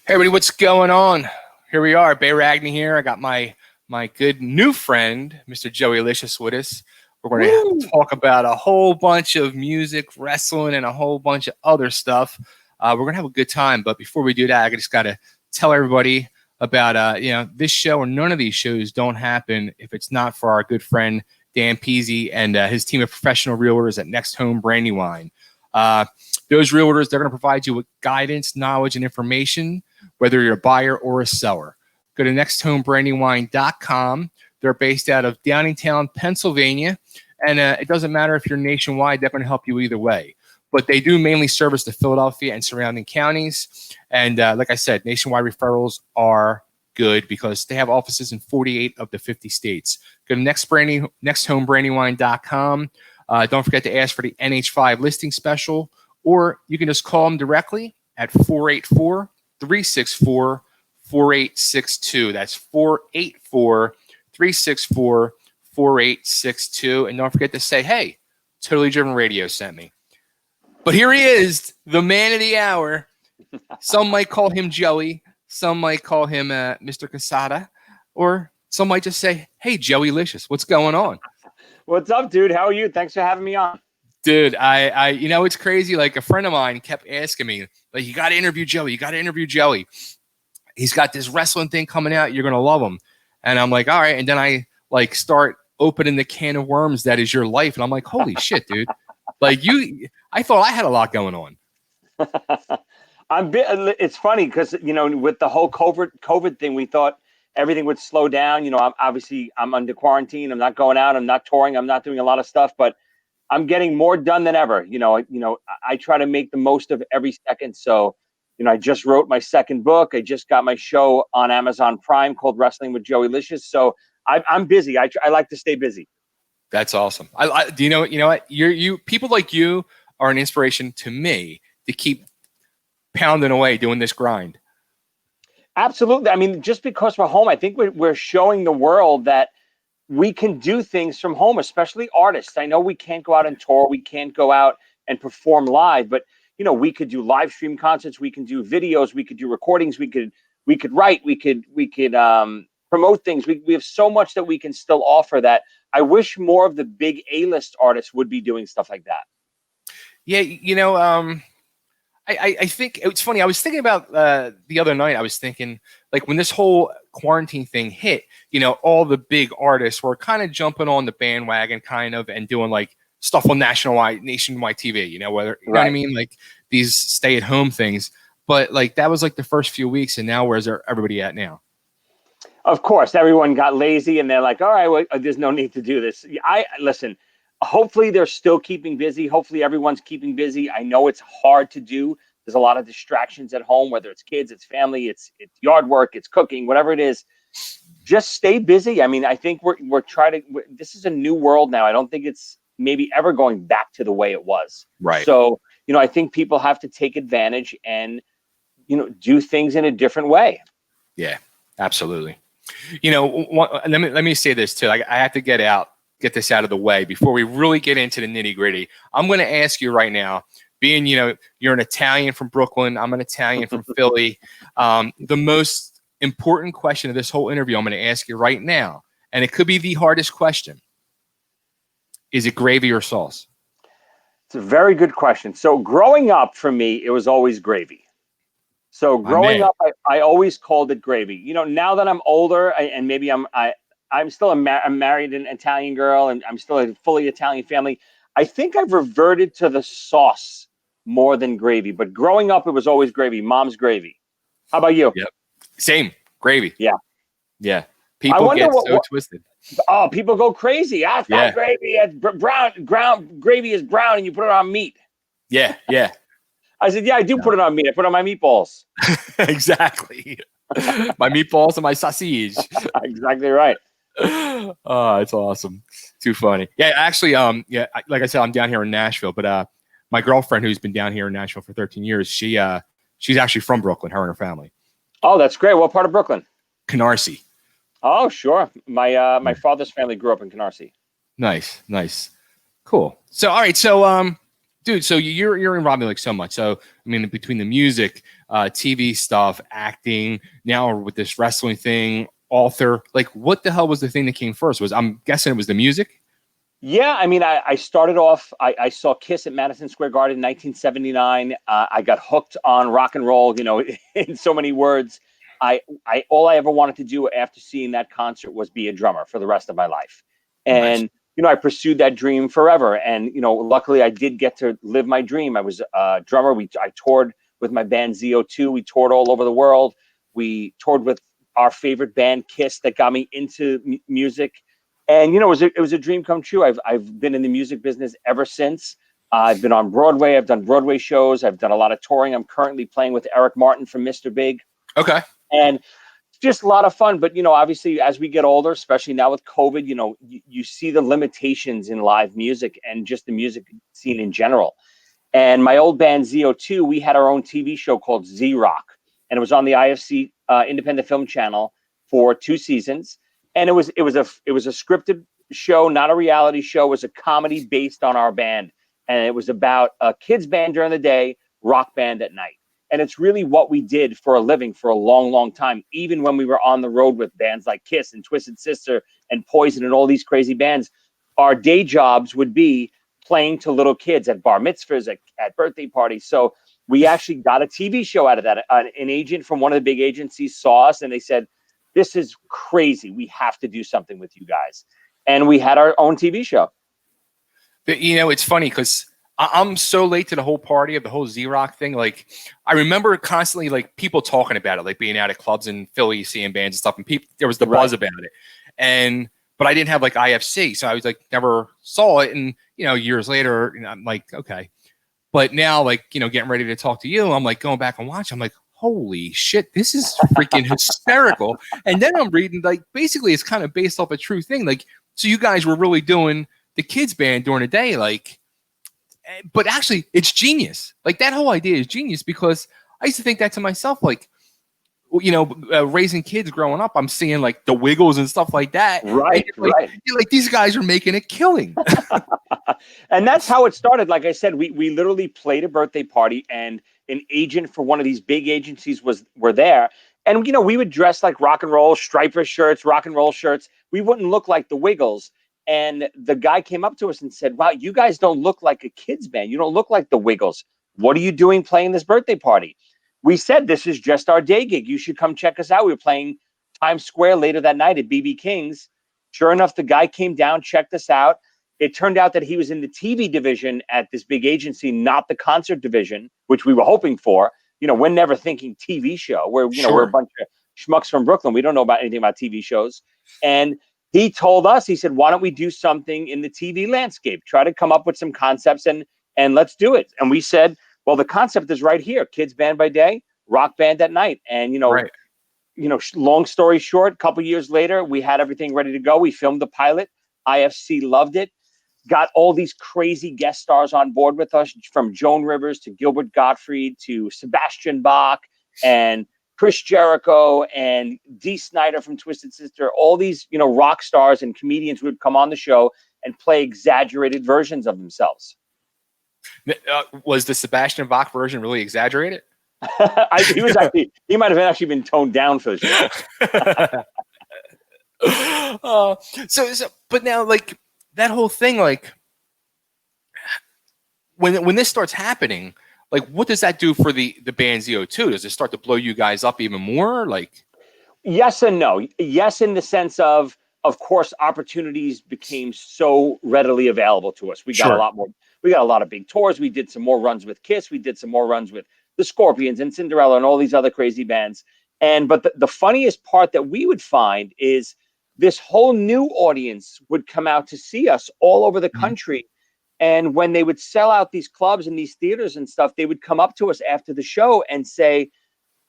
Hey everybody, what's going on? Here we are, Ragni here. I got my good new friend, Mr. Joeylicious, with us. We're going to talk about a whole bunch of music, wrestling, and a whole bunch of other stuff. We're going to have a good time, but before we do that, I just got to tell everybody about this show, or none of these shows don't happen if it's not for our good friend Dan Peasy and his team of professional realtors at Next Home Brandywine. Those realtors, they're going to provide you with guidance, knowledge, and information, whether you're a buyer or a seller. Go to nexthomebrandywine.com. They're based out of Downingtown, Pennsylvania, and it doesn't matter if you're nationwide, they're going to help you either way. But they do mainly service the Philadelphia and surrounding counties. And like I said, nationwide referrals are good because they have offices in 48 of the 50 states. Go to nexthomebrandywine.com. Don't forget to ask for the NH5 listing special, or you can just call them directly at 484-364-4862. That's 484-364-4862. And don't forget to say, hey, Totally Driven Radio sent me. But here he is, the man of the hour. Some might call him Joey. Some might call him Mr. Cassata. Or some might just say, hey, Joeylicious, what's going on? What's up, dude? How are you? Thanks for having me on. Dude, I it's crazy. Like, a friend of mine kept asking me, like, you got to interview Joey. You got to interview Joey. He's got this wrestling thing coming out. You're going to love him. And I'm like, all right. And then I start opening the can of worms that is your life. And I'm like, holy shit, dude. Like, I thought I had a lot going on. It's funny because, with the whole COVID thing, we thought everything would slow down. I'm under quarantine. I'm not going out. I'm not touring. I'm not doing a lot of stuff, but I'm getting more done than ever. I try to make the most of every second. So, I just wrote my second book. I just got my show on Amazon Prime called Wrestling with Joeylicious. So I'm busy. I like to stay busy. That's awesome. Do you know what? You people like you are an inspiration to me to keep pounding away doing this grind. Absolutely. I mean, just because we're home, I think we're showing the world that we can do things from home, especially artists. I know we can't go out and tour. We can't go out and perform live, but we could do live stream concerts. We can do videos. We could do recordings. We could write. We could promote things. We have so much that we can still offer that I wish more of the big A-list artists would be doing stuff like that. Yeah. I think it's funny. I was thinking about the other night. I was thinking, like, when this whole quarantine thing hit, all the big artists were kind of jumping on the bandwagon, and doing like stuff on nationwide TV. Whether you know what I mean, like these stay-at-home things. But like that was like the first few weeks, and now where's everybody at now? Of course, everyone got lazy, and they're like, all right, well, there's no need to do this. Listen. Hopefully they're still keeping busy. Hopefully everyone's keeping busy. I know it's hard to do. There's a lot of distractions at home, whether it's kids, it's family, it's yard work, it's cooking, whatever it is. Just stay busy. I mean, I think we're trying to. This is a new world now. I don't think it's maybe ever going back to the way it was. Right. So, I think people have to take advantage and, do things in a different way. Yeah, absolutely. Let me say this too. I have to get this out of the way before we really get into the nitty gritty. I'm going to ask you right now, being, you're an Italian from Brooklyn. I'm an Italian from Philly. The most important question of this whole interview, I'm going to ask you right now, and it could be the hardest question. Is it gravy or sauce? It's a very good question. So growing up for me, it was always gravy. So growing up, I always called it gravy. Now that I'm older and maybe I'm still I'm married an Italian girl, and I'm still a fully Italian family. I think I've reverted to the sauce more than gravy. But growing up, it was always gravy. Mom's gravy. How about you? Yep. Same. Gravy. Yeah. Yeah. People get so twisted. Oh, people go crazy. It's not gravy. It's brown. Gravy is brown, and you put it on meat. Yeah. Yeah. I said, yeah, I do put it on meat. I put it on my meatballs. Exactly. My meatballs and my sausage. Exactly right. Oh, it's awesome. Too funny. Yeah, actually, like I said, I'm down here in Nashville, but my girlfriend, who's been down here in Nashville for 13 years, she's actually from Brooklyn, her and her family. Oh, that's great. What part of Brooklyn? Canarsie. Oh, sure. My father's family grew up in Canarsie. Nice. Cool. So, all right. So, dude, so you're in Robbie like so much. So, I mean, between the music, TV stuff, acting, now with this wrestling thing, author. Like, what the hell was the thing that came first? I'm guessing it was the music? Yeah, I mean, I started off, I saw Kiss at Madison Square Garden in 1979. I got hooked on rock and roll, in so many words. All I ever wanted to do after seeing that concert was be a drummer for the rest of my life. Nice. And, I pursued that dream forever. And, luckily I did get to live my dream. I was a drummer. I toured with my band Z02. We toured all over the world. We toured with our favorite band, Kiss, that got me into music. And, it was a dream come true. I've been in the music business ever since. I've been on Broadway. I've done Broadway shows. I've done a lot of touring. I'm currently playing with Eric Martin from Mr. Big. Okay. And it's just a lot of fun. But, obviously, as we get older, especially now with COVID, you see the limitations in live music and just the music scene in general. And my old band Z02, we had our own TV show called Z Rock. And it was on the IFC Independent Film Channel for 2 seasons. And it was a scripted show, not a reality show. It was a comedy based on our band. And it was about a kids band during the day, rock band at night. And it's really what we did for a living for a long, long time. Even when we were on the road with bands like Kiss and Twisted Sister and Poison and all these crazy bands, our day jobs would be playing to little kids at bar mitzvahs, at birthday parties. So we actually got a TV show out of that. An agent from one of the big agencies saw us and they said, "This is crazy. We have to do something with you guys." And we had our own TV show. But, it's funny because I'm so late to the whole party of the whole Z-Rock thing. Like, I remember constantly, like, people talking about it, like being out at clubs in Philly, seeing bands and stuff. And there was the buzz about it. But I didn't have, like, IFC. So I was, like, never saw it. And, years later, I'm like, okay. But now, like, getting ready to talk to you, I'm, like, going back and watching. I'm like, holy shit, this is freaking hysterical. And then I'm reading, like, basically it's kind of based off a true thing. Like, so you guys were really doing the kids band during the day, like, but actually it's genius. Like, that whole idea is genius because I used to think that to myself, like, raising kids growing up, I'm seeing like the Wiggles and stuff like that. Right, right. Like, these guys are making a killing. And that's how it started. Like I said, we literally played a birthday party and an agent for one of these big agencies were there. And, we would dress like rock and roll, striper shirts, rock and roll shirts. We wouldn't look like the Wiggles. And the guy came up to us and said, "Wow, you guys don't look like a kids band. You don't look like the Wiggles. What are you doing playing this birthday party?" We said, "This is just our day gig. You should come check us out." We were playing Times Square later that night at BB King's. Sure enough, the guy came down, checked us out. It turned out that he was in the TV division at this big agency, not the concert division, which we were hoping for. We're never thinking TV show. We're a bunch of schmucks from Brooklyn. We don't know about anything about TV shows. And he told us, he said, "Why don't we do something in the TV landscape? Try to come up with some concepts and let's do it." And we said, well, the concept is right here. Kids band by day, rock band at night. And, long story short, a couple years later, we had everything ready to go. We filmed the pilot. IFC loved it. Got all these crazy guest stars on board with us, from Joan Rivers to Gilbert Gottfried to Sebastian Bach and Chris Jericho and Dee Snider from Twisted Sister. All these, rock stars and comedians would come on the show and play exaggerated versions of themselves. Was the Sebastian Bach version really exaggerated? He might have actually been toned down for the show. But now, like, that whole thing, like, when this starts happening, like, what does that do for the band Z02? Does it start to blow you guys up even more? Like, yes and no. Yes, in the sense of course, opportunities became so readily available to us. We got a lot more. We got a lot of big tours. We did some more runs with Kiss. We did some more runs with the Scorpions and Cinderella and all these other crazy bands. But the funniest part that we would find is this whole new audience would come out to see us all over the country. And when they would sell out these clubs and these theaters and stuff, they would come up to us after the show and say,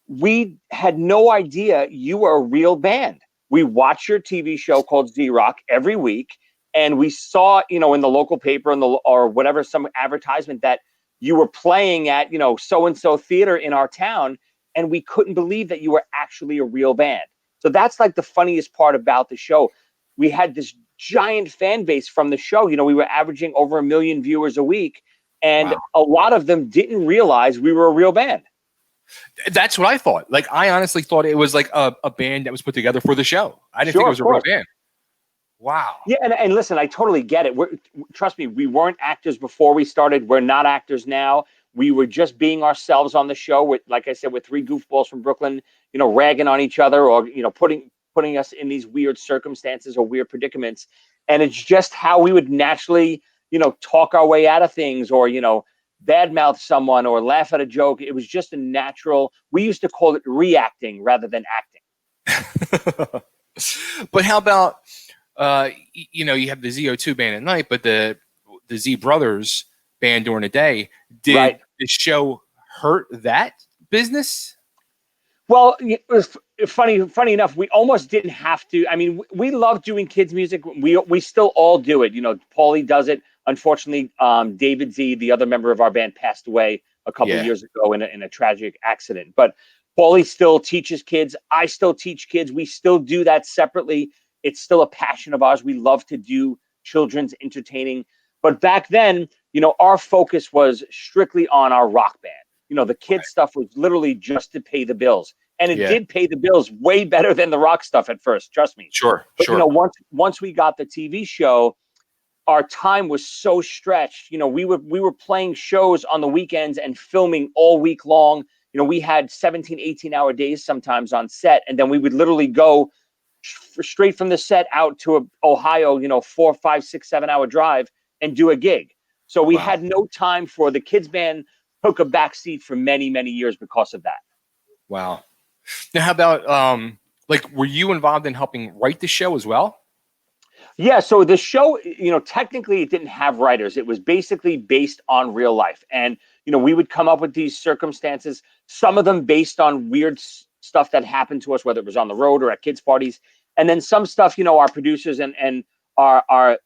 "We had no idea you were a real band. We watch your TV show called Z-Rock every week. And we saw, in the local paper or whatever, some advertisement that you were playing at, so-and-so theater in our town. And we couldn't believe that you were actually a real band." So that's like the funniest part about the show. We had this giant fan base from the show. We were averaging over 1 million viewers a week. And a lot of them didn't realize we were a real band. That's what I thought. Like, I honestly thought it was like a band that was put together for the show. I didn't think it was a real band. Wow. Yeah, and listen, I totally get it. Trust me, we weren't actors before we started. We're not actors now. We were just being ourselves on the show with, like I said, with three goofballs from Brooklyn, ragging on each other or, putting us in these weird circumstances or weird predicaments. And it's just how we would naturally, talk our way out of things or, badmouth someone or laugh at a joke. It was just a natural, we used to call it reacting rather than acting. But how about, you have the Z02 band at night, but the Z Brothers band during the day. Did the show hurt that business? Well, it was funny enough, we almost didn't have to. I mean, we love doing kids music. We still all do it. Paulie does it. Unfortunately, David Z, the other member of our band, passed away a couple of years ago in a tragic accident. But Paulie still teaches kids. I still teach kids. We still do that separately. It's still a passion of ours. We love to do children's entertaining. But back then, our focus was strictly on our rock band. The kids stuff was literally just to pay the bills. And it did pay the bills way better than the rock stuff at first. Trust me. Sure. Once we got the TV show, our time was so stretched. We were playing shows on the weekends and filming all week long. We had 17, 18-hour days sometimes on set. And then we would literally go straight from the set out to Ohio, 4, 5, 6, 7-hour drive and do a gig. So we had no time for the kids band. Took a backseat for many, many years because of that. Wow. Now, how about were you involved in helping write the show as well? Yeah. So the show, technically it didn't have writers. It was basically based on real life, and we would come up with these circumstances. Some of them based on weird stuff that happened to us, whether it was on the road or at kids' parties, and then some stuff, our producers and our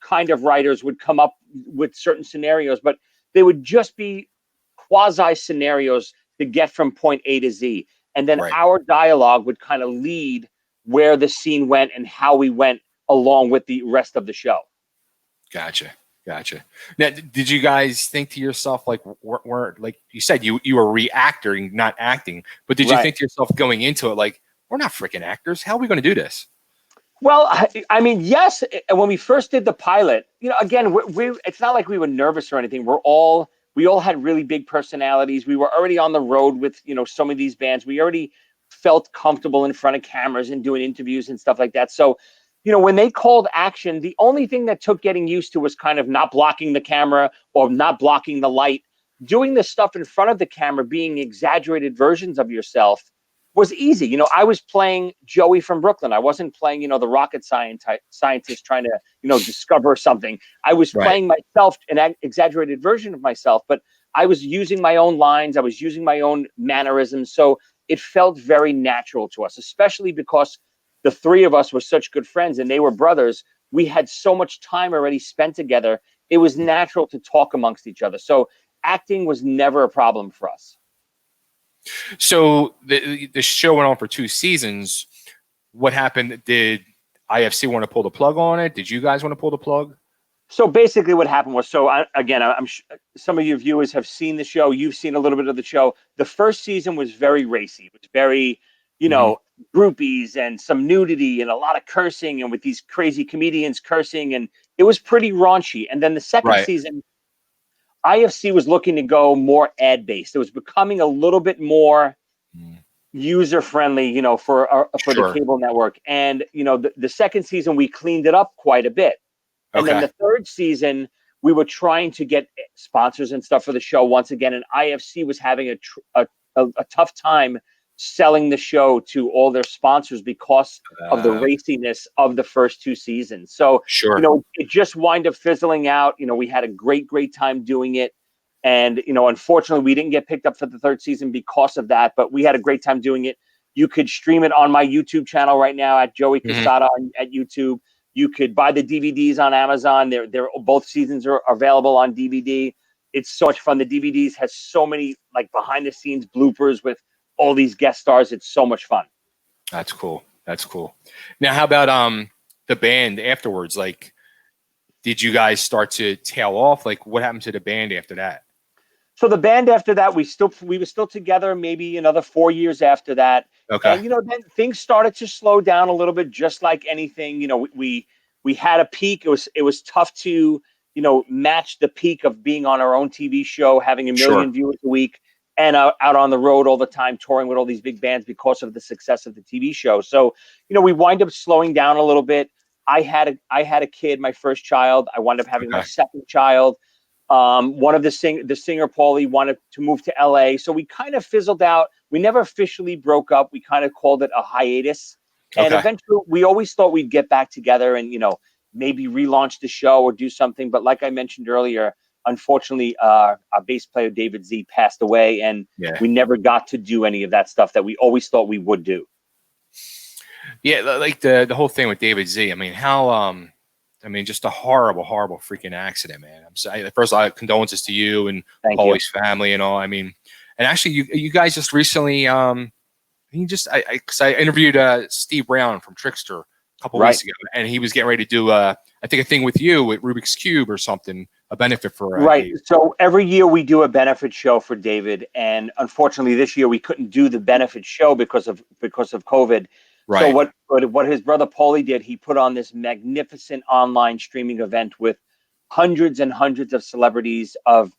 kind of writers would come up with certain scenarios, but they would just be quasi scenarios to get from point A to Z. And then our dialogue would kind of lead where the scene went and how we went along with the rest of the show. Gotcha. Now, did you guys think to yourself, like you said, you were reacting, not acting, but did you think to yourself going into it, like, we're not freaking actors. How are we going to do this? Well, I mean, yes. When we first did the pilot, again, it's not like we were nervous or anything. We all had really big personalities. We were already on the road with, some of these bands. We already felt comfortable in front of cameras and doing interviews and stuff like that. So, when they called action, the only thing that took getting used to was kind of not blocking the camera or not blocking the light. Doing the stuff in front of the camera, being exaggerated versions of yourself, was easy. I was playing Joey from Brooklyn. I wasn't playing, the rocket scientist trying to, discover something. I was playing myself, an exaggerated version of myself, but I was using my own lines. I was using my own mannerisms. So it felt very natural to us, especially because the three of us were such good friends and they were brothers. We had so much time already spent together. It was natural to talk amongst each other. So acting was never a problem for us. So the show went on for 2 seasons. What happened? Did IFC want to pull the plug on it? Did you guys want to pull the plug? So basically what happened was, I'm some of your viewers have seen the show. You've seen a little bit of the show. The first season was very racy. It was very, groupies and some nudity and a lot of cursing and with these crazy comedians cursing. And it was pretty raunchy. And then the second season, IFC was looking to go more ad-based. It was becoming a little bit more user-friendly, for the cable network. And, the second season, we cleaned it up quite a bit. And then the third season, we were trying to get sponsors and stuff for the show once again. And IFC was having a tough time selling the show to all their sponsors because of the raciness of the first 2 seasons. So, it just wind up fizzling out. We had a great time doing it. And, unfortunately, we didn't get picked up for the third season because of that, but we had a great time doing it. You could stream it on my YouTube channel right now at Joey Cassata at YouTube. You could buy the DVDs on Amazon. They're both seasons are available on DVD. It's so much fun. The DVDs has so many behind the scenes bloopers with all these guest stars. It's so much fun. That's cool. Now, how about the band afterwards? Like, did you guys start to tail off? Like, what happened to the band after that? So the band after that, we were still together maybe another 4 years after that. Okay. And then things started to slow down a little bit, just like anything. We had a peak. It was tough to match the peak of being on our own TV show, having a million viewers a week, and out on the road all the time, touring with all these big bands because of the success of the TV show. So we wind up slowing down a little bit. I had a kid, my first child. I wound up having my second child. One of the singer Paulie wanted to move to LA, so we kind of fizzled out. We never officially broke up. We kind of called it a hiatus, and eventually we always thought we'd get back together and maybe relaunch the show or do something. But like I mentioned earlier, unfortunately, our bass player David Z passed away, and we never got to do any of that stuff that we always thought we would do. Yeah, like the whole thing with David Z. I mean, just a horrible, horrible freaking accident, man. I'm sorry. First, condolences to you and Paulie's family and all. I mean, and actually, you guys just recently, because I interviewed Steve Brown from Trickster a couple weeks ago, and he was getting ready to do, I think, a thing with you with Rubik's Cube or something, a benefit for David. So every year we do a benefit show for David, and unfortunately, this year we couldn't do the benefit show because of COVID. Right. So what his brother Paulie did, he put on this magnificent online streaming event with hundreds and hundreds of celebrities of,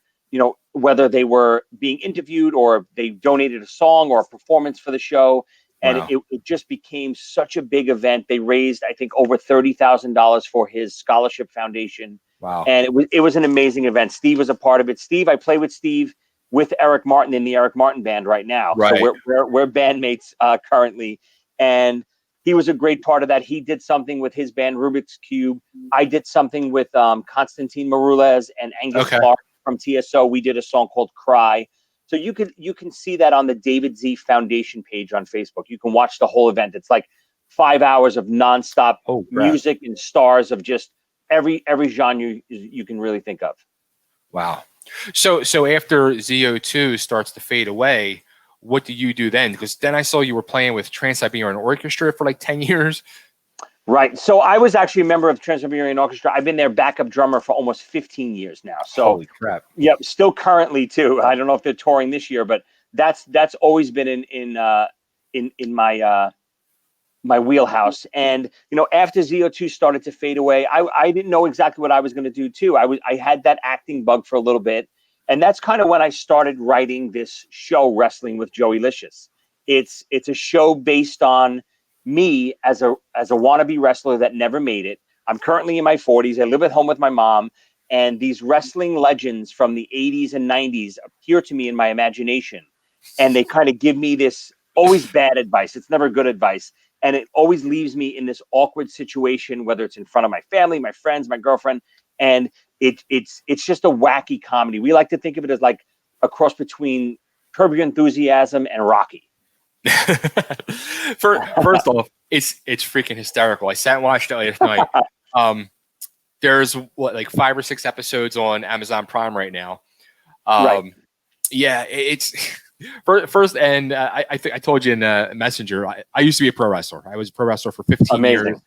whether they were being interviewed or they donated a song or a performance for the show. And it just became such a big event. They raised, I think, over $30,000 for his scholarship foundation. Wow. And it was an amazing event. Steve was a part of it. I play with Steve with Eric Martin in the Eric Martin band right now. Right. So we're bandmates currently. And he was a great part of that. He did something with his band Rubik's Cube. I did something with Constantine Maroules and Angus Clark from TSO. We did a song called Cry. So you can see that on the David Z Foundation page on Facebook. You can watch the whole event. It's like 5 hours of nonstop music and stars of just every genre you can really think of. Wow. So after Z02 starts to fade away, what do you do then? Because then I saw you were playing with Trans-Siberian Orchestra for like 10 years. Right. So I was actually a member of the Trans-Siberian Orchestra. I've been their backup drummer for almost 15 years now. So holy crap. Yeah, still currently too. I don't know if they're touring this year, but that's always been in my my wheelhouse. And after Z02 started to fade away, I didn't know exactly what I was going to do too. I had that acting bug for a little bit. And that's kind of when I started writing this show, Wrestling with Joeylicious. It's a show based on me as a wannabe wrestler that never made it. I'm currently in my 40s. I live at home with my mom, and these wrestling legends from the 80s and 90s appear to me in my imagination, and they kind of give me this always bad advice. It's never good advice, and it always leaves me in this awkward situation, whether it's in front of my family, my friends, my girlfriend, and it's just a wacky comedy. We like to think of it as like a cross between Curb Your Enthusiasm and Rocky. First off, it's freaking hysterical. I sat and watched it last night. There's like 5 or 6 episodes on Amazon Prime right now. Yeah, it's first, and I think I told you in Messenger. I used to be a pro wrestler. I was a pro wrestler for 15 years.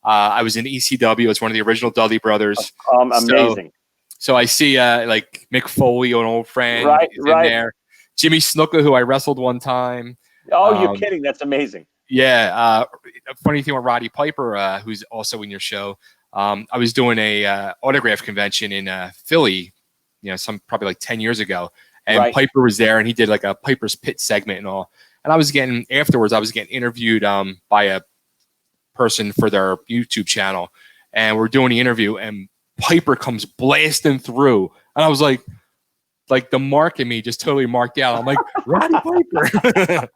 I was in ECW. It's one of the original Dudley brothers. Amazing. So I see like Mick Foley, an old friend, is in there. Jimmy Snuka, who I wrestled one time. Oh, you're kidding. That's amazing. Yeah. A funny thing with Roddy Piper, who's also in your show. I was doing a autograph convention in Philly, probably like 10 years ago. And Piper was there, and he did like a Piper's Pit segment and all. And I was getting interviewed by a person for their YouTube channel. And we're doing the interview, and Piper comes blasting through. And I was like the mark in me just totally marked out. I'm like, Roddy Piper.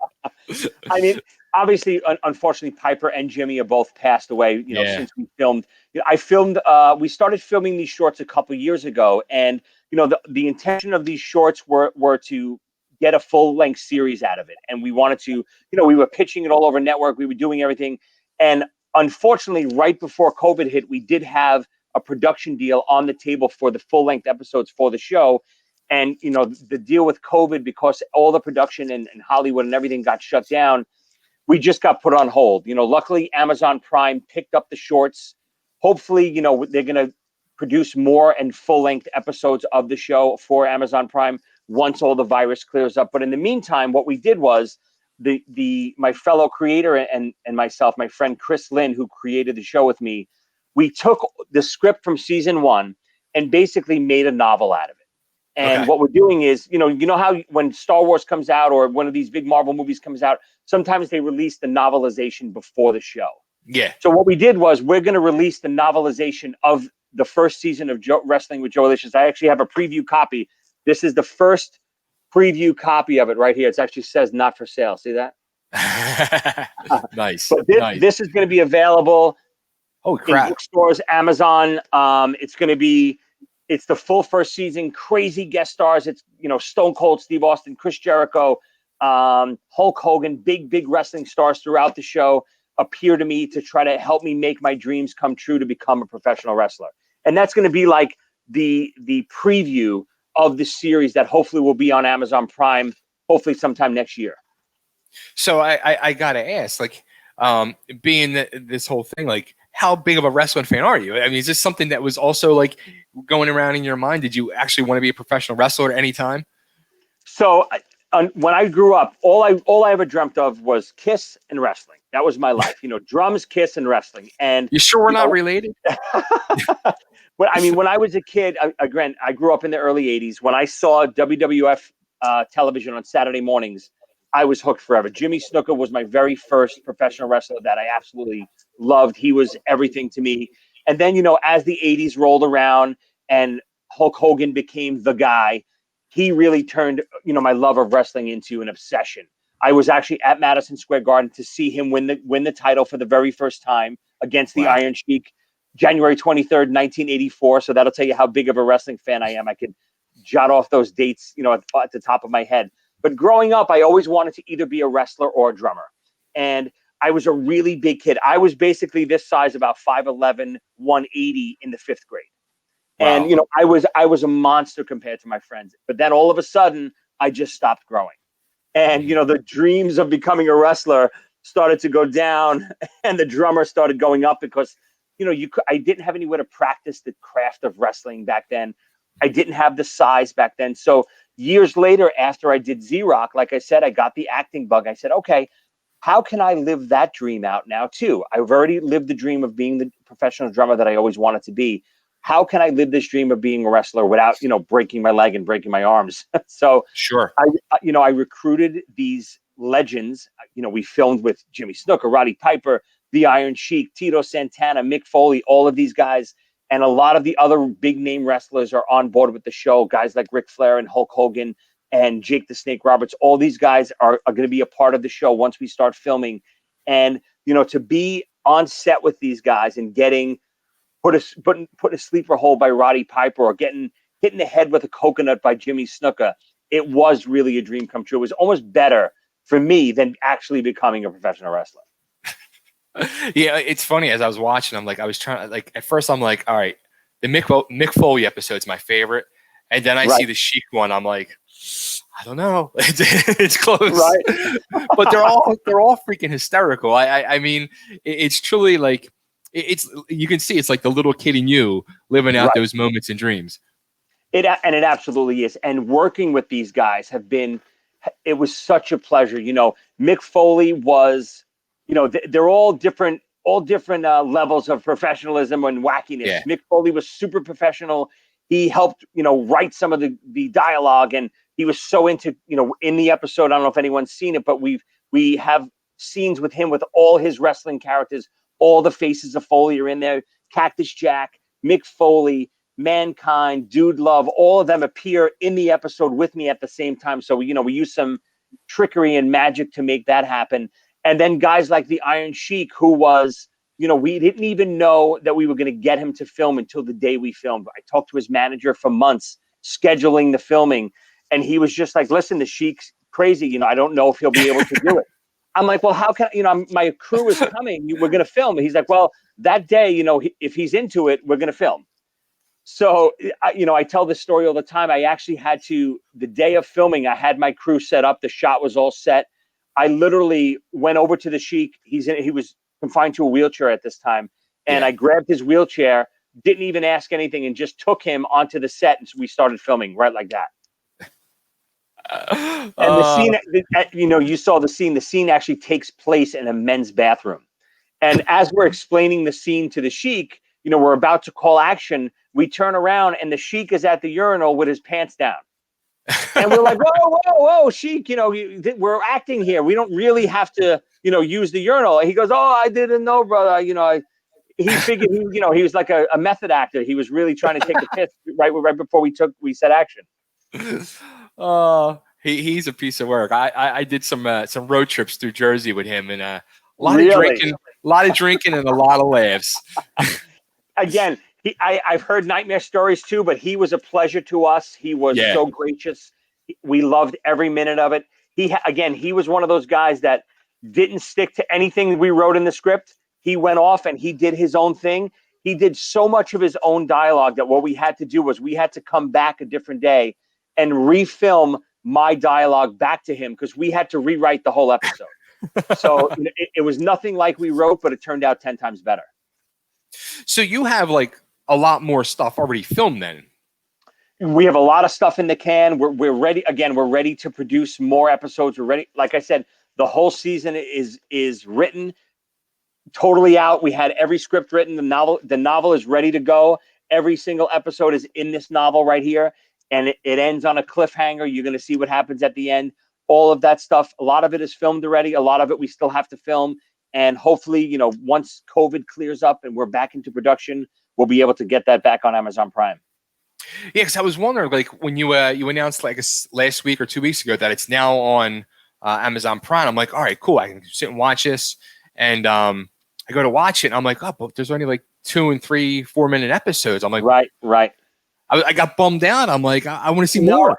I mean, obviously, unfortunately, Piper and Jimmy are both passed away, since we filmed. We started filming these shorts a couple years ago, and, the intention of these shorts were to get a full-length series out of it. And we wanted to, we were pitching it all over network. We were doing everything. And unfortunately, right before COVID hit, we did have a production deal on the table for the full-length episodes for the show. And, the deal with COVID, because all the production in Hollywood and everything got shut down, we just got put on hold. Luckily, Amazon Prime picked up the shorts. Hopefully, they're going to produce more and full-length episodes of the show for Amazon Prime. once all the virus clears up. But in the meantime, what we did was my fellow creator and myself, my friend Chris Lynn, who created the show with me, we took the script from season 1 and basically made a novel out of it. And what we're doing is, you know how when Star Wars comes out or one of these big Marvel movies comes out, sometimes they release the novelization before the show. Yeah. So what we did was we're going to release the novelization of the first season of Wrestling with Joeylicious. I actually have a preview copy. This is the first preview copy of it right here. It actually says not for sale. See that? Nice. But Nice. this is going to be available in bookstores, Amazon. It's the full first season, crazy guest stars. It's, Stone Cold Steve Austin, Chris Jericho, Hulk Hogan, big wrestling stars throughout the show appear to me to try to help me make my dreams come true to become a professional wrestler. And that's going to be like the preview of the series that hopefully will be on Amazon Prime, hopefully sometime next year. So I got to ask, like, being this whole thing, like, how big of a wrestling fan are you? I mean, is this something that was also like going around in your mind? Did you actually want to be a professional wrestler at any time? So when I grew up, all I ever dreamt of was Kiss and wrestling. That was my life, drums, Kiss, and wrestling. And you sure we're not related? But I mean, when I was a kid, again, I grew up in the early 80s. When I saw WWF television on Saturday mornings, I was hooked forever. Jimmy Snuka was my very first professional wrestler that I absolutely loved. He was everything to me. And then, as the 80s rolled around and Hulk Hogan became the guy, he really turned, my love of wrestling into an obsession. I was actually at Madison Square Garden to see him win the title for the very first time against the Iron Sheik, January 23rd, 1984. So that'll tell you how big of a wrestling fan I am. I could jot off those dates, at the top of my head. But growing up, I always wanted to either be a wrestler or a drummer. And I was a really big kid. I was basically this size, about 5'11", 180 in the 5th grade. Wow. And, I was a monster compared to my friends. But then all of a sudden, I just stopped growing. And, the dreams of becoming a wrestler started to go down and the drummer started going up because, I didn't have anywhere to practice the craft of wrestling back then. I didn't have the size back then. So years later, after I did Z-Rock, like I said, I got the acting bug. I said, okay, how can I live that dream out now too? I've already lived the dream of being the professional drummer that I always wanted to be. How can I live this dream of being a wrestler without, breaking my leg and breaking my arms? So sure, I recruited these legends. We filmed with Jimmy Snuka, Roddy Piper, the Iron Sheik, Tito Santana, Mick Foley, all of these guys. And a lot of the other big name wrestlers are on board with the show. Guys like Ric Flair and Hulk Hogan and Jake the Snake Roberts. All these guys are going to be a part of the show once we start filming. And, to be on set with these guys and getting put a sleeper hold by Roddy Piper or getting hit in the head with a coconut by Jimmy Snuka, it was really a dream come true. It was almost better for me than actually becoming a professional wrestler. Yeah, it's funny. As I was watching, I was trying to, at first I'm like, all right, the Mick Foley episode's my favorite. And then I see the Sheik one. I'm like, I don't know. It's close. Right. But they're all freaking hysterical. I mean, it's truly like, you can see it's like the little kid in you living out those moments and dreams. It absolutely is. And working with these guys it was such a pleasure. Mick Foley was, they're all different levels of professionalism and wackiness. Yeah. Mick Foley was super professional. He helped, write some of the dialogue, and he was so into, in the episode, I don't know if anyone's seen it, but we have scenes with him with all his wrestling characters. All the faces of Foley are in there. Cactus Jack, Mick Foley, Mankind, Dude Love, all of them appear in the episode with me at the same time. So, we use some trickery and magic to make that happen. And then guys like the Iron Sheik, who was, we didn't even know that we were going to get him to film until the day we filmed. I talked to his manager for months, scheduling the filming. And he was just like, listen, the Sheik's crazy. I don't know if he'll be able to do it. I'm like, well, how can my crew is coming. We're going to film. And he's like, well, that day, if he's into it, we're going to film. So, I tell this story all the time. I actually had to, the day of filming, I had my crew set up. The shot was all set. I literally went over to the Sheik. He was confined to a wheelchair at this time. And I grabbed his wheelchair, didn't even ask anything, and just took him onto the set. And so we started filming right like that. And the scene, you saw the scene. The scene actually takes place in a men's bathroom. And as we're explaining the scene to the Sheik, we're about to call action. We turn around and the Sheik is at the urinal with his pants down. And we're like, whoa, Sheik, we're acting here. We don't really have to, use the urinal. And he goes, oh, I didn't know, brother. He figured, he was like a method actor. He was really trying to take a piss right before we set action. He's a piece of work. I did some road trips through Jersey with him, and a lot of drinking, and a lot of laughs. Again, I've heard nightmare stories too, but he was a pleasure to us. He was so gracious. We loved every minute of it. He was one of those guys that didn't stick to anything we wrote in the script. He went off and he did his own thing. He did so much of his own dialogue that what we had to do was we had to come back a different day and refilm my dialogue back to him because we had to rewrite the whole episode. So it was nothing like we wrote, but it turned out 10 times better. So you have like a lot more stuff already filmed then. We have a lot of stuff in the can. We're ready. Again, we're ready to produce more episodes. We're ready. Like I said, the whole season is written, totally out. We had every script written. The novel is ready to go. Every single episode is in this novel right here. And it ends on a cliffhanger. You're going to see what happens at the end. All of that stuff. A lot of it is filmed already. A lot of it we still have to film. And hopefully, once COVID clears up and we're back into production, we'll be able to get that back on Amazon Prime. Yeah, because I was wondering, like, when you announced like last week or 2 weeks ago that it's now on Amazon Prime, I'm like, all right, cool. I can sit and watch this. And I go to watch it, and I'm like, oh, but there's only like 2 and 3 4-minute episodes. I'm like, right. I got bummed out. I'm like, I want to see more.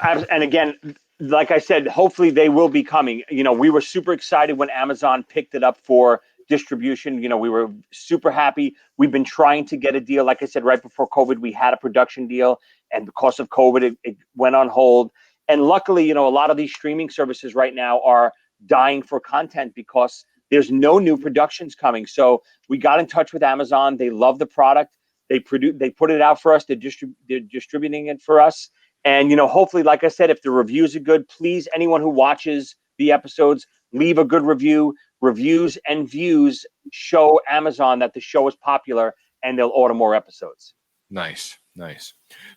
And again, like I said, hopefully they will be coming. We were super excited when Amazon picked it up for distribution. We were super happy. We've been trying to get a deal. Like I said, right before COVID, we had a production deal, and because of COVID, it went on hold. And luckily, a lot of these streaming services right now are dying for content because there's no new productions coming. So we got in touch with Amazon. They love the product. They put it out for us. They're distributing it for us. And, hopefully, like I said, if the reviews are good, please, anyone who watches the episodes, leave a good review. Reviews and views show Amazon that the show is popular, and they'll order more episodes. Nice.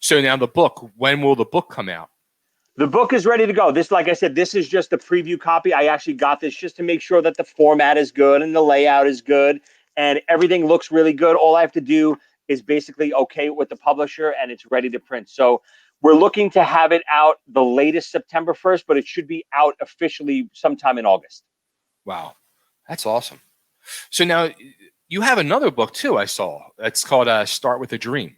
So now the book, when will the book come out? The book is ready to go. Like I said, this is just a preview copy. I actually got this just to make sure that the format is good and the layout is good and everything looks really good. All I have to do is basically okay with the publisher, and it's ready to print. So we're looking to have it out the latest September 1st, but it should be out officially sometime in August. Wow. That's awesome. So now you have another book too, I saw. It's called Start With a Dream.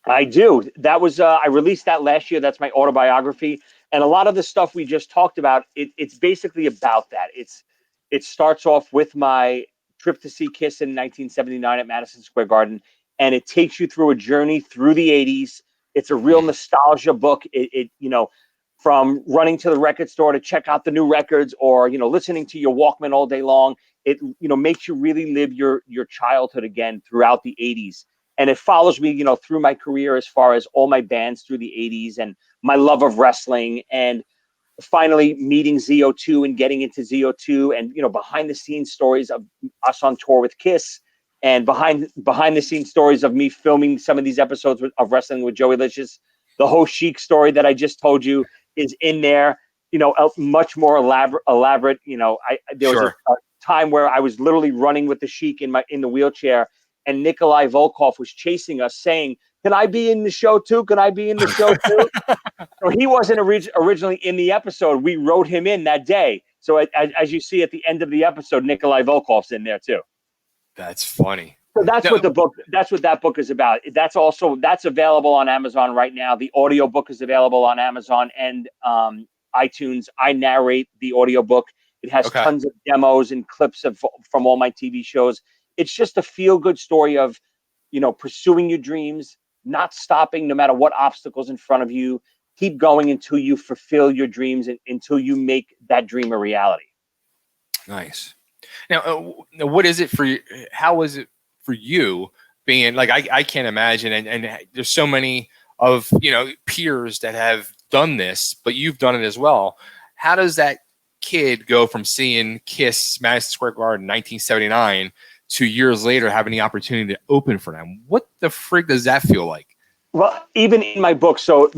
I do. That was I released that last year. That's my autobiography. And a lot of the stuff we just talked about, it's basically about that. It starts off with my trip to see Kiss in 1979 at Madison Square Garden, and it takes you through a journey through the 80s. It's a real nostalgia book. From running to the record store to check out the new records, or listening to your Walkman all day long, it makes you really live your childhood again throughout the 80s. And it follows me through my career as far as all my bands through the 80s and my love of wrestling, and finally meeting Z02 and getting into Z02, and behind the scenes stories of us on tour with Kiss, and behind the scenes stories of me filming some of these episodes of Wrestling with Joeylicious. The whole Sheik story that I just told you is in there, much more elaborate. There was a time where I was literally running with the Sheik in the wheelchair, and Nikolai Volkov was chasing us saying, "Can I be in the show too? Can I be in the show too?" So he wasn't originally in the episode. We wrote him in that day. So as you see at the end of the episode, Nikolai Volkov's in there too. That's funny. So that's what that book is about. That's available on Amazon right now. The audio book is available on Amazon and iTunes. I narrate the audio book. It has tons of demos and clips from all my TV shows. It's just a feel-good story of, pursuing your dreams, not stopping no matter what obstacles in front of you. Keep going until you fulfill your dreams and until you make that dream a reality. Nice. Now, what is it for you? How is it for you being like, I can't imagine. And there's so many of, peers that have done this, but you've done it as well. How does that kid go from seeing Kiss Madison Square Garden 1979 to years later having the opportunity to open for them? What the frig does that feel like? Well, even in my book, so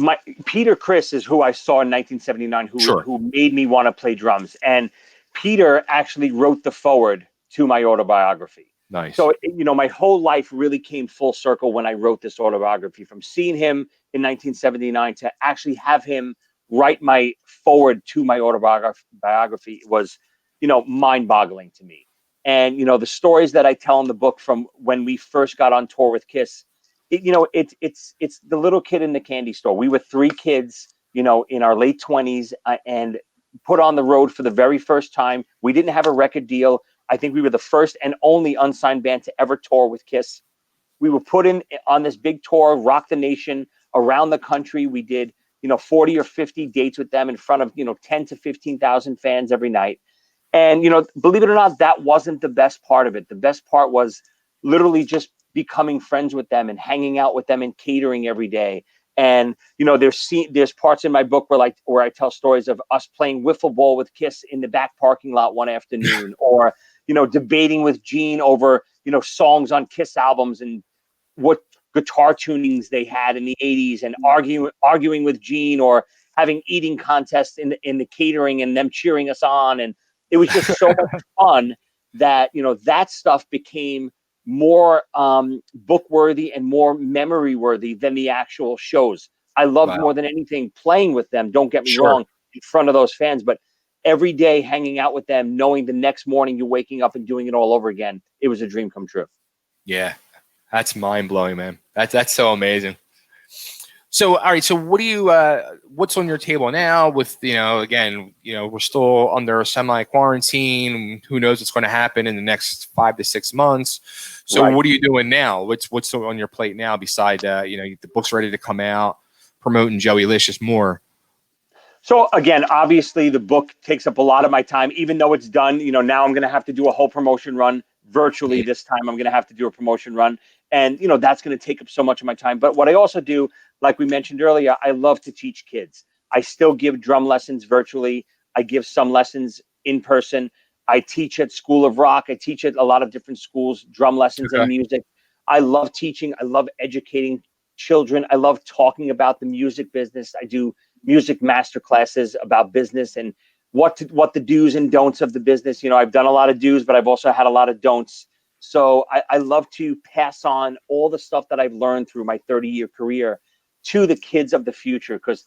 Peter Criss is who I saw in 1979, who made me want to play drums. And Peter actually wrote the foreword to my autobiography. Nice. So, my whole life really came full circle when I wrote this autobiography. From seeing him in 1979 to actually have him write my foreword to my autobiography was, mind-boggling to me. And, the stories that I tell in the book from when we first got on tour with Kiss, it's the little kid in the candy store. We were 3 kids, in our late 20s and put on the road for the very first time. We didn't have a record deal. I think we were the first and only unsigned band to ever tour with Kiss. We were put in on this big tour, rock the nation around the country. We did, 40 or 50 dates with them in front of, 10 to 15,000 fans every night. And, believe it or not, that wasn't the best part of it. The best part was literally just becoming friends with them and hanging out with them and catering every day. And, there's parts in my book where I tell stories of us playing wiffle ball with Kiss in the back parking lot one afternoon, or, debating with Gene over, songs on Kiss albums and what guitar tunings they had in the 80s, and arguing with Gene, or having eating contests in the catering and them cheering us on. And it was just so much fun that, that stuff became more book worthy and more memory worthy than the actual shows. I loved more than anything playing with them. Don't get me wrong, in front of those fans, but every day hanging out with them, knowing the next morning you're waking up and doing it all over again, it was a dream come true. Yeah, that's mind blowing, man. That's so amazing. So, all right. So, what do you? What's on your table now? With again, we're still under semi quarantine. Who knows what's going to happen in the next 5 to 6 months? So, What are you doing now? What's on your plate now? Beside the book's ready to come out, promoting Joeylicious more. So again, obviously the book takes up a lot of my time, even though it's done. Now I'm going to have to do a whole promotion run virtually. This time I'm going to have to do a promotion run, and that's going to take up so much of my time. But what I also do, like we mentioned earlier, I love to teach kids. I still give drum lessons virtually. I give some lessons in person. I teach at School of Rock. I teach at a lot of different schools, drum lessons and music. I love teaching. I love educating children. I love talking about the music business. I do music master classes about business and what the do's and don'ts of the business. I've done a lot of do's, but I've also had a lot of don'ts. So I love to pass on all the stuff that I've learned through my 30-year career to the kids of the future, because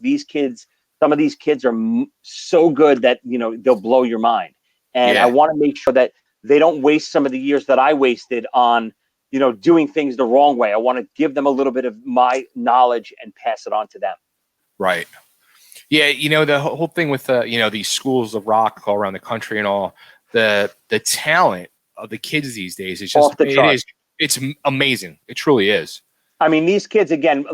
some of these kids are so good that, they'll blow your mind. And I want to make sure that they don't waste some of the years that I wasted on, doing things the wrong way. I want to give them a little bit of my knowledge and pass it on to them. Right. Yeah, the whole thing with these schools of rock all around the country and all, the talent of the kids these days is just it's amazing. It truly is. I mean, these kids, again,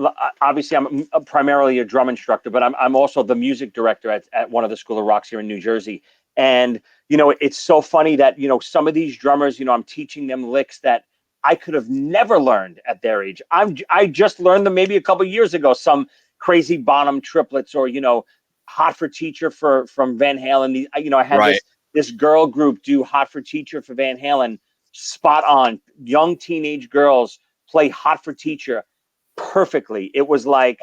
obviously I'm primarily a drum instructor, but I'm also the music director at one of the School of Rocks here in New Jersey. And it's so funny that some of these drummers, I'm teaching them licks that I could have never learned at their age. I just learned them maybe a couple of years ago. Some crazy Bonham triplets, or Hot for Teacher from Van Halen. I had this girl group do Hot for Teacher for Van Halen, spot on. Young teenage girls play Hot for Teacher perfectly. It was like,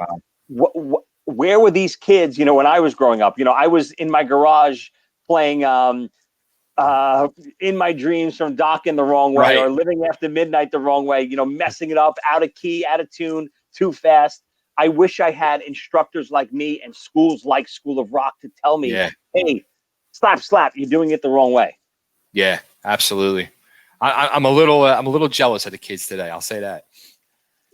where were these kids? When I was growing up, I was in my garage playing In My Dreams from Dokken the wrong way, or Living After Midnight the wrong way. Messing it up, out of key, out of tune, too fast. I wish I had instructors like me and schools like School of Rock to tell me, hey, slap, you're doing it the wrong way. Yeah, absolutely. I'm a little jealous of the kids today. I'll say that.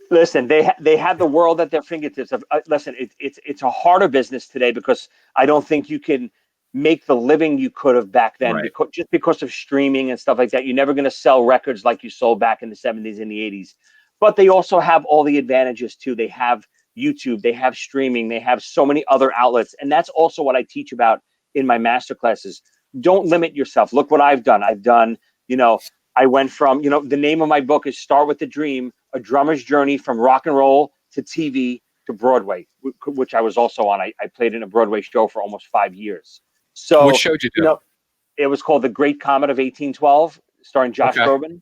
Listen, they have the world at their fingertips. Listen, it's a harder business today, because I don't think you can make the living you could have back then, because of streaming and stuff like that. You're never going to sell records like you sold back in the 70s and the 80s. But they also have all the advantages too. They have YouTube, they have streaming, they have so many other outlets. And that's also what I teach about in my master classes. Don't limit yourself. Look what I've done. I went from, the name of my book is Start with the Dream, a drummer's journey from rock and roll to TV to Broadway, which I was also on. I played in a Broadway show for almost 5 years. So, What show did you do? It was called The Great Comet of 1812, starring Josh Groban.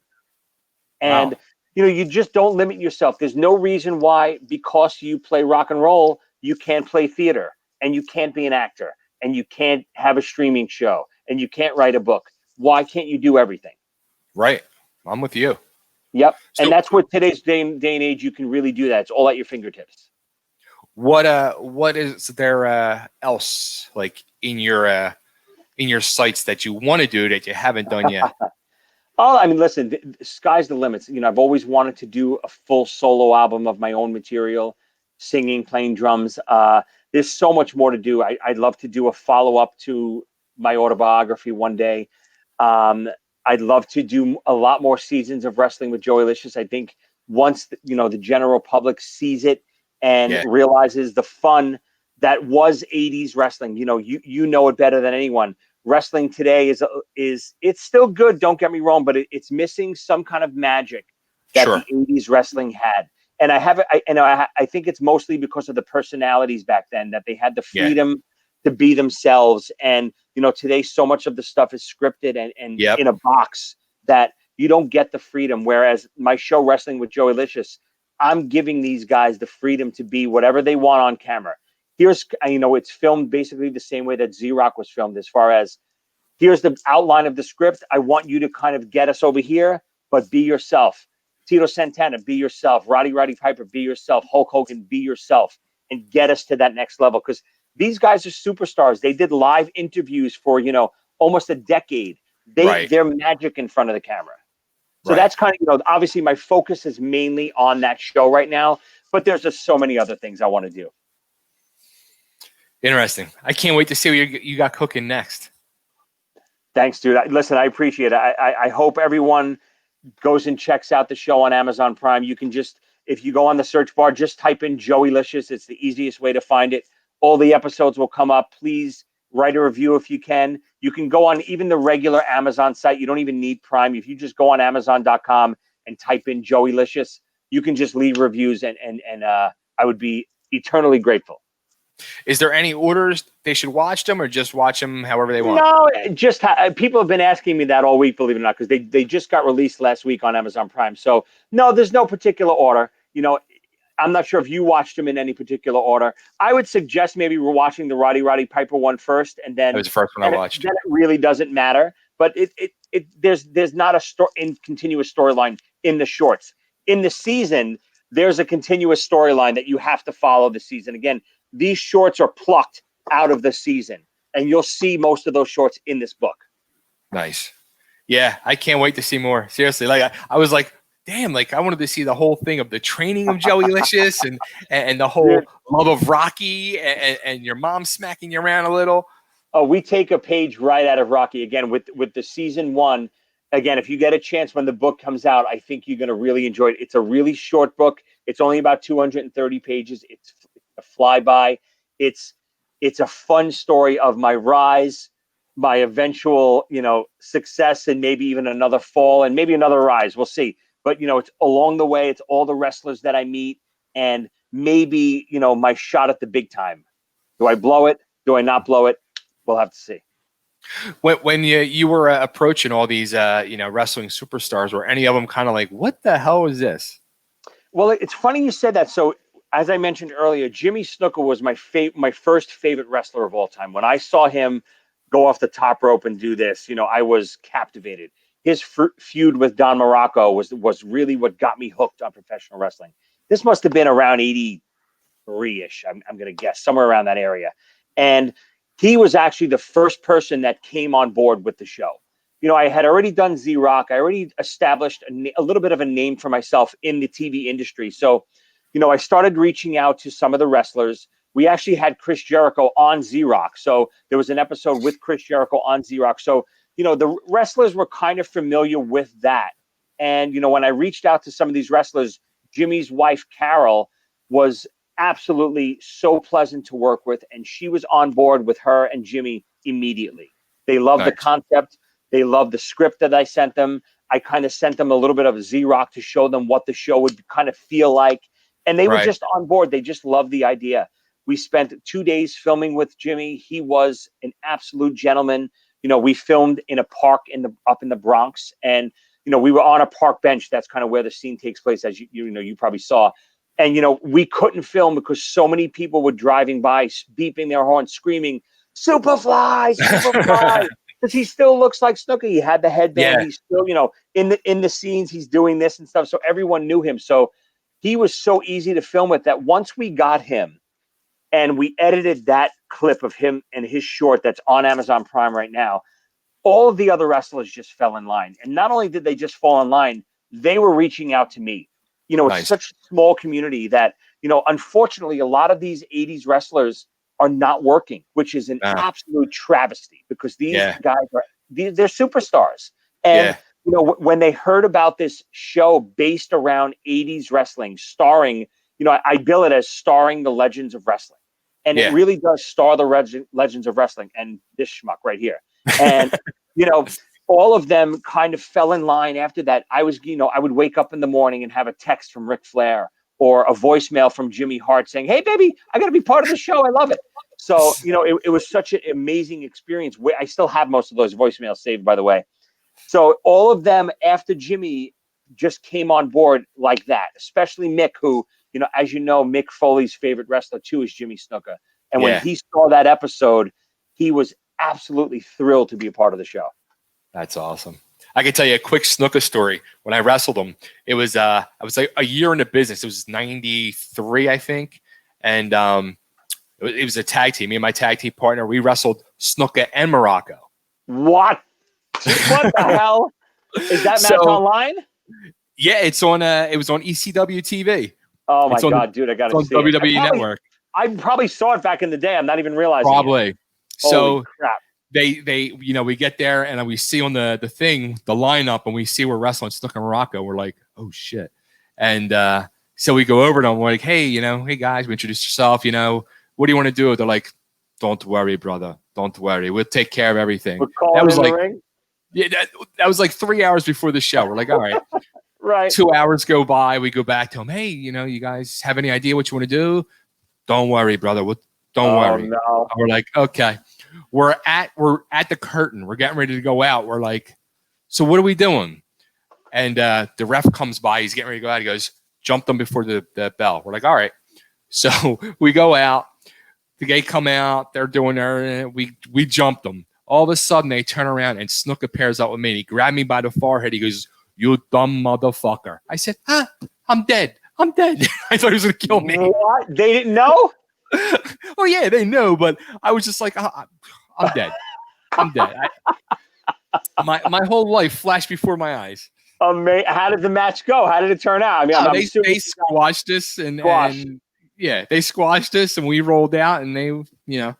And, Wow. You just don't limit yourself. There's no reason why, because you play rock and roll, you can't play theater, and you can't be an actor, and you can't have a streaming show, and you can't write a book. Why can't you do everything? Right. I'm with you. Yep. So, and that's what today's day and age, you can really do that. It's all at your fingertips. what is there else like in your sights that you want to do that you haven't done yet? Oh, I mean, listen, the sky's the limits. I've always wanted to do a full solo album of my own material, singing, playing drums. There's so much more to do. I'd love to do a follow-up to my autobiography one day. I'd love to do a lot more seasons of wrestling with Joeylicious. I think once the general public sees it and realizes the fun that was 80s wrestling, you know it better than anyone. Wrestling today is it's still good, don't get me wrong, but it's missing some kind of magic that the 80s wrestling had. And I think it's mostly because of the personalities back then, that they had the freedom to be themselves. And today so much of the stuff is scripted and in a box that you don't get the freedom. Whereas my show, Wrestling with Joeylicious, I'm giving these guys the freedom to be whatever they want on camera. It's filmed basically the same way that Z-Rock was filmed, as far as here's the outline of the script. I want you to kind of get us over here, but be yourself. Tito Santana, be yourself. Roddy Piper, be yourself. Hulk Hogan, be yourself, and get us to that next level. Because these guys are superstars. They did live interviews for, almost a decade. They're magic in front of the camera. So that's kind of, obviously my focus is mainly on that show right now, but there's just so many other things I want to do. Interesting. I can't wait to see what you got cooking next. Thanks, dude. Listen, I appreciate it. I hope everyone goes and checks out the show on Amazon Prime. You can just, if you go on the search bar, just type in Joeylicious. It's the easiest way to find it. All the episodes will come up. Please write a review if you can. You can go on even the regular Amazon site. You don't even need Prime. If you just go on Amazon.com and type in Joeylicious, you can just leave reviews, and I would be eternally grateful. Is there any orders they should watch them, or just watch them however they want? No, just people have been asking me that all week, believe it or not, because they just got released last week on Amazon Prime. So no, there's no particular order. I'm not sure if you watched them in any particular order. I would suggest maybe we're watching the Roddy Piper one first, and then that was the first one I watched. Then it really doesn't matter. But there's not a continuous storyline in the shorts. In the season, there's a continuous storyline that you have to follow the season. Again, these shorts are plucked out of the season, and you'll see most of those shorts in this book. Nice. Yeah, I can't wait to see more. Seriously, like I was like, damn, like I wanted to see the whole thing of the training of Joeylicious and the whole love of Rocky and your mom smacking you around a little. Oh, we take a page right out of Rocky again with the season one. Again, if you get a chance when the book comes out, I think you're going to really enjoy it. It's a really short book. It's only about 230 pages. It's a flyby. It's a fun story of my rise, my eventual, success, and maybe even another fall and maybe another rise. We'll see. But, it's along the way. It's all the wrestlers that I meet, and maybe, my shot at the big time. Do I blow it? Do I not blow it? We'll have to see. When you were approaching all these, wrestling superstars, were any of them kind of like, what the hell is this? Well, it's funny you said that. So, as I mentioned earlier, Jimmy Snuka was my first favorite wrestler of all time. When I saw him go off the top rope and do this, I was captivated. His feud with Don Morocco was really what got me hooked on professional wrestling. This must have been around 83-ish, I'm going to guess, somewhere around that area. And he was actually the first person that came on board with the show. I had already done Z-Rock. I already established a little bit of a name for myself in the TV industry. So, I started reaching out to some of the wrestlers. We actually had Chris Jericho on Z-Rock. So there was an episode with Chris Jericho on Z-Rock. So, the wrestlers were kind of familiar with that. And, when I reached out to some of these wrestlers, Jimmy's wife, Carol, was absolutely so pleasant to work with. And she was on board with her and Jimmy immediately. They loved the concept. They loved the script that I sent them. I kind of sent them a little bit of Z-Rock to show them what the show would kind of feel like. And they were just on board. They just loved the idea. We spent 2 days filming with Jimmy. He was an absolute gentleman. You know, we filmed in a park up in the Bronx, and you know, we were on a park bench. That's kind of where the scene takes place, as you probably saw. And you know, we couldn't film because so many people were driving by, beeping their horns, screaming, "Superfly, Superfly!" Because he still looks like Snuka. He had the headband. He's still, you know, in the scenes, he's doing this and stuff. So everyone knew him. So he was so easy to film with that once we got him and we edited that clip of him and his short that's on Amazon Prime right now, all of the other wrestlers just fell in line. And not only did they just fall in line, they were reaching out to me. You know, it's such a small community that, you know, unfortunately, a lot of these 80s wrestlers are not working, which is an absolute travesty because these guys they're superstars. And you know, when they heard about this show based around 80s wrestling, starring, you know, I bill it as starring the legends of wrestling. And it really does star the legends of wrestling and this schmuck right here. And, you know, all of them kind of fell in line after that. I would wake up in the morning and have a text from Ric Flair or a voicemail from Jimmy Hart saying, "Hey, baby, I got to be part of the show. I love it." So, you know, it was such an amazing experience. I still have most of those voicemails saved, by the way. So all of them after Jimmy just came on board like that, especially Mick, who, you know, as you know, Mick Foley's favorite wrestler too is Jimmy Snuka. And when he saw that episode, he was absolutely thrilled to be a part of the show. That's awesome. I can tell you a quick Snuka story. When I wrestled him, it was I was like a year in the business. It was 93, I think. And it was a tag team. Me and my tag team partner, we wrestled Snuka and Morocco. What? What the hell? Is that match online? Yeah, it was on ECW TV. Oh my God, dude, I gotta see it. WWE Network. I probably saw it back in the day. I'm not even realizing. Probably. It. So crap. They you know, we get there and we see on the thing, the lineup, and we see we're wrestling Snuka and Morocco. We're like, oh shit. And so we go over to them, we're like, hey, you know, hey guys, we introduce yourself, you know, what do you want to do? They're like, don't worry, brother. Don't worry. We'll take care of everything. That was like, yeah, that was like 3 hours before the show. We're like, all right. Right. 2 hours go by. We go back to them. Hey, you know, you guys have any idea what you want to do? Don't worry, brother. Don't worry. No. We're like, okay. We're at the curtain. We're getting ready to go out. We're like, so what are we doing? And the ref comes by. He's getting ready to go out. He goes, jump them before the bell. We're like, all right. So we go out. They come out. They're doing their. We jumped them. All of a sudden, they turn around and Snuka pairs up with me. He grabbed me by the forehead. He goes, "You dumb motherfucker." I said, I'm dead. I'm dead. I thought he was going to kill me. What? They didn't know? Oh, yeah, they know. But I was just like, I'm dead. I'm dead. My whole life flashed before my eyes. How did the match go? How did it turn out? I mean, they squashed us. And yeah, they squashed us and we rolled out and they, you know.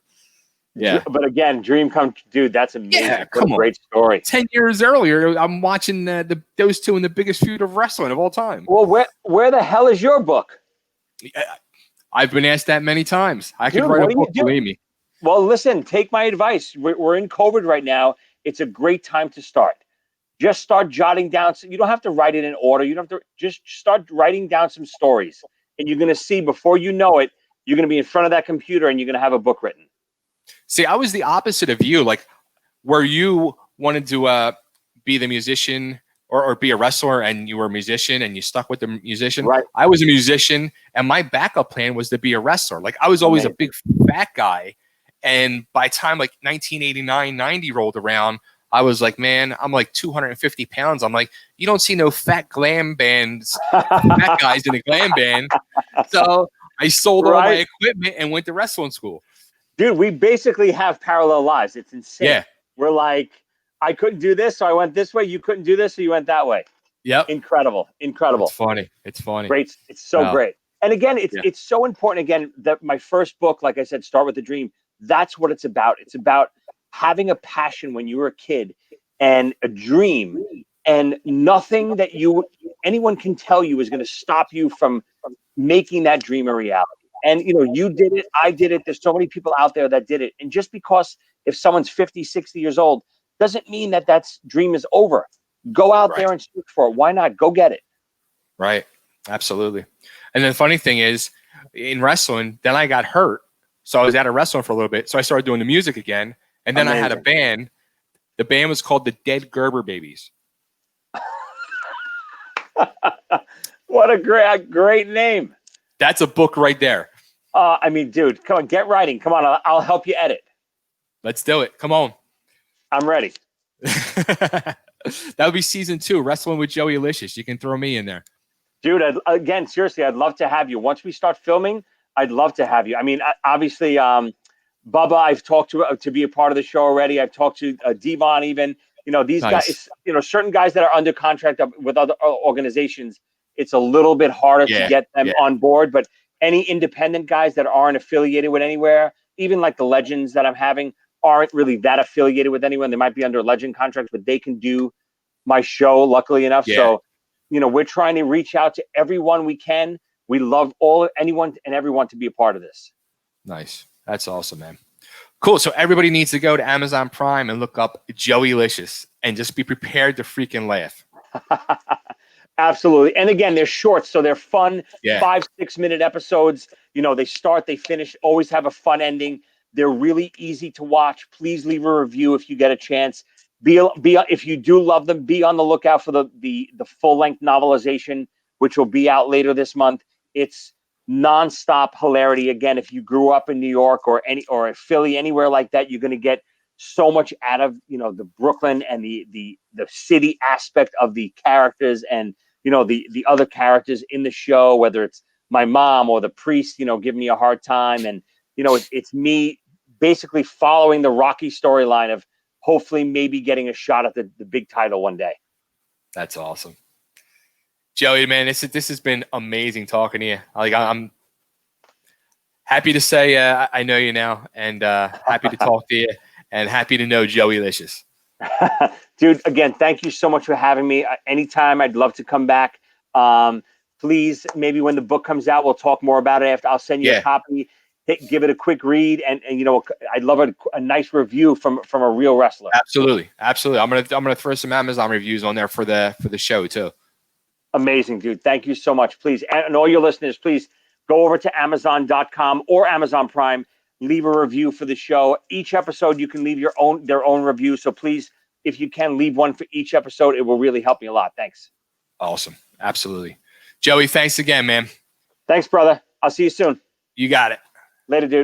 Yeah, but again, dream come, dude. That's amazing. Yeah, what a great story. 10 years earlier, I'm watching those two in the biggest feud of wrestling of all time. Well, where the hell is your book? I've been asked that many times. I could write a book, believe me. Well, listen, take my advice. We're in COVID right now. It's a great time to start. Just start jotting down. You don't have to write it in order. You don't have to just start writing down some stories, and you're going to see before you know it, you're going to be in front of that computer and you're going to have a book written. See, I was the opposite of you. Like, where you wanted to be the musician or be a wrestler and you were a musician and you stuck with the musician. Right. I was a musician and my backup plan was to be a wrestler. Like, I was always a big fat guy. And by the time like 1989, 90 rolled around, I was like, man, I'm like 250 pounds. I'm like, you don't see no fat glam bands, fat guys in a glam band. So I sold all my equipment and went to wrestling school. Dude, we basically have parallel lives. It's insane. Yeah. We're like, I couldn't do this, so I went this way. You couldn't do this, so you went that way. Yep. Incredible. It's funny. Great. It's so great. And again, it's so important. Again, that my first book, like I said, Start with a Dream. That's what it's about. It's about having a passion when you were a kid and a dream, and nothing that anyone can tell you is going to stop you from making that dream a reality. And, you know, you did it. I did it. There's so many people out there that did it. And just because if someone's 50, 60 years old, doesn't mean that dream is over. Go out there and search for it. Why not? Go get it. Right. Absolutely. And the funny thing is, in wrestling, then I got hurt. So I was out of wrestling for a little bit. So I started doing the music again. And then I had a band. The band was called the Dead Gerber Babies. What a great name. That's a book right there. I mean, dude, come on, get writing. Come on, I'll help you edit. Let's do it. Come on. I'm ready. That would be season 2, Wrestling with Joeylicious. You can throw me in there. Dude, again, seriously, I'd love to have you. Once we start filming, I'd love to have you. I mean, obviously, Bubba, I've talked to be a part of the show already. I've talked to Devon even. You know, these guys, you know, certain guys that are under contract with other organizations, it's a little bit harder to get them on board. But any independent guys that aren't affiliated with anywhere, even like the legends that I'm having, aren't really that affiliated with anyone. They might be under legend contracts, but they can do my show, luckily enough. So, you know, we're trying to reach out to everyone we can. We love anyone and everyone to be a part of this. Nice. That's awesome, man. Cool. So everybody needs to go to Amazon Prime and look up Joeylicious and just be prepared to freaking laugh. Absolutely. And again, they're short, so they're fun. 5-6 minute episodes. You know, they start, they finish, always have a fun ending. They're really easy to watch. Please leave a review if you get a chance. If you do love them, be on the lookout for the full-length novelization, which will be out later this month. It's nonstop hilarity. Again, if you grew up in New York or Philly, anywhere like that, you're going to get so much out of, you know, the Brooklyn and the city aspect of the characters, and, you know, the other characters in the show, whether it's my mom or the priest, you know, giving me a hard time. And, you know, it's me basically following the Rocky storyline of hopefully maybe getting a shot at the big title one day. That's awesome. Joey, man, this has been amazing talking to you. I'm happy to say I know you now, and happy to talk to you, and happy to know Joeylicious. Dude, again, thank you so much for having me. Anytime, I'd love to come back. Please, maybe when the book comes out, we'll talk more about it after. I'll send you a copy. Give it a quick read, and you know, I'd love a nice review from a real wrestler. Absolutely. I'm gonna throw some Amazon reviews on there for the show too. Amazing, dude. Thank you so much. Please, and all your listeners, please go over to Amazon.com or Amazon Prime. Leave a review for the show. Each episode, you can leave their own review. So please, if you can, leave one for each episode. It will really help me a lot. Thanks. Awesome. Absolutely. Joey, thanks again, man. Thanks, brother. I'll see you soon. You got it. Later, dude.